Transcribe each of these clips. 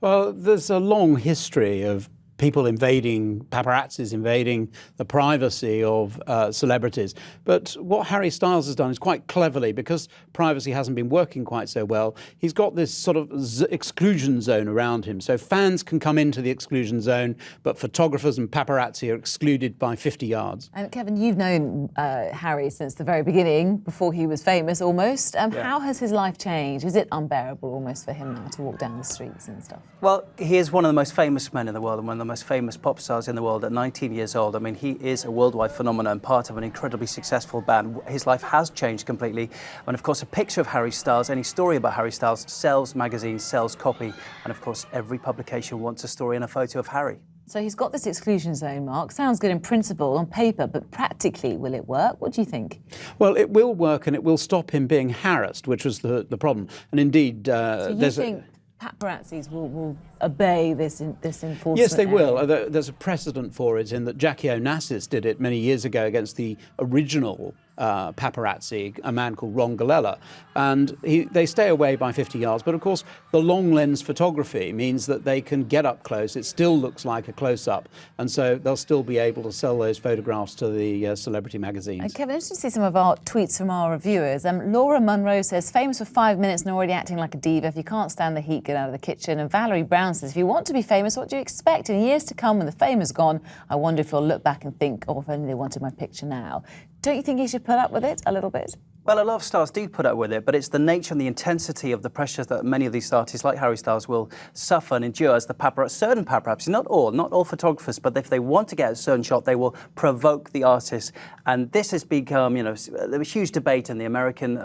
Well, there's a long history of people paparazzis invading the privacy of celebrities. But what Harry Styles has done is quite cleverly, because privacy hasn't been working quite so well, he's got this sort of exclusion zone around him. So fans can come into the exclusion zone, but photographers and paparazzi are excluded by 50 yards. And Kevin, you've known Harry since the very beginning, before he was famous almost. How has his life changed? Is it unbearable almost for him now to walk down the streets and stuff? Well, he is one of the most famous men in the world and one of the most famous pop stars in the world at 19 years old. I mean, he is a worldwide phenomenon, part of an incredibly successful band. His life has changed completely. And of course, a picture of Harry Styles, any story about Harry Styles, sells magazines, sells copy. And of course, every publication wants a story and a photo of Harry. So he's got this exclusion zone, Mark. Sounds good in principle, on paper, but practically, will it work? What do you think? Well, it will work, and it will stop him being harassed, which was the problem. And indeed, so you think paparazzis will obey this enforcement? Yes, they will. There's a precedent for it in that Jackie Onassis did it many years ago against the original paparazzi, a man called Ron Galella, and they stay away by 50 yards. But of course, the long lens photography means that they can get up close. It still looks like a close-up, and so they'll still be able to sell those photographs to the celebrity magazines. Kevin, interested to see some of our tweets from our reviewers. Laura Munro says, famous for 5 minutes and already acting like a diva. If you can't stand the heat, get out of the kitchen. And Valerie Brown says, if you want to be famous, what do you expect? In years to come, when the fame is gone, I wonder if you'll look back and think, oh, if only they wanted my picture now. Don't you think he should put up with it a little bit? Well, a lot of stars do put up with it, but it's the nature and the intensity of the pressures that many of these artists, like Harry Styles, will suffer and endure as certain paparazzi, not all photographers, but if they want to get a certain shot, they will provoke the artist. And this has become, there was a huge debate in the American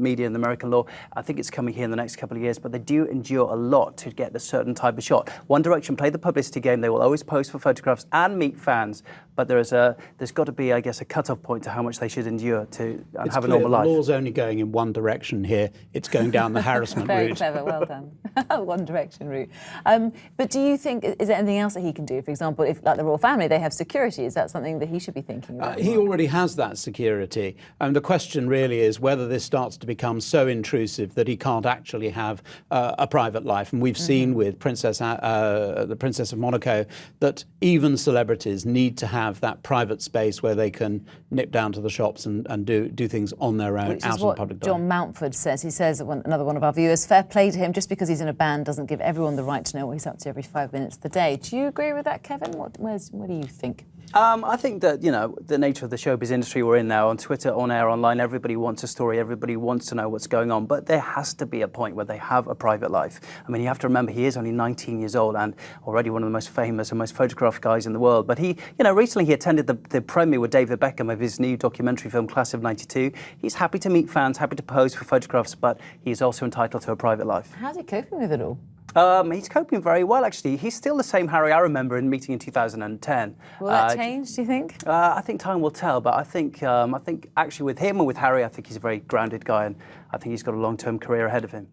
media and the American law. I think it's coming here in the next couple of years, but they do endure a lot to get a certain type of shot. One Direction play the publicity game. They will always pose for photographs and meet fans, but there's got to be, I guess, a cut-off point to how much they should endure to have a normal life. The law's only going in one direction here. It's going down the harassment route. Very clever, well done. One Direction route. But do you think, is there anything else that he can do? For example, if, like the royal family, they have security, is that something that he should be thinking about? He already has that security. And the question really is whether this starts to become so intrusive that he can't actually have a private life. And we've seen with the Princess of Monaco that even celebrities need to have that private space where they can nip down to the shops and do things on their own, which out is in what public. John Mountford says. He says, another one of our viewers, fair play to him, just because he's in a band doesn't give everyone the right to know what he's up to every 5 minutes of the day. Do you agree with that, Kevin? What do you think? I think that, the nature of the showbiz industry we're in now, on Twitter, on air, online, everybody wants a story, everybody wants to know what's going on, but there has to be a point where they have a private life. I mean, you have to remember he is only 19 years old and already one of the most famous and most photographed guys in the world. But he, recently he attended the premiere with David Beckham of his new documentary film, Class of '92. He's happy to meet fans, happy to pose for photographs, but he's also entitled to a private life. How's he coping with it all? He's coping very well, actually. He's still the same Harry I remember in meeting in 2010. Will that change, do you think? I think time will tell, but I think actually with him and with Harry, I think he's a very grounded guy, and I think he's got a long-term career ahead of him.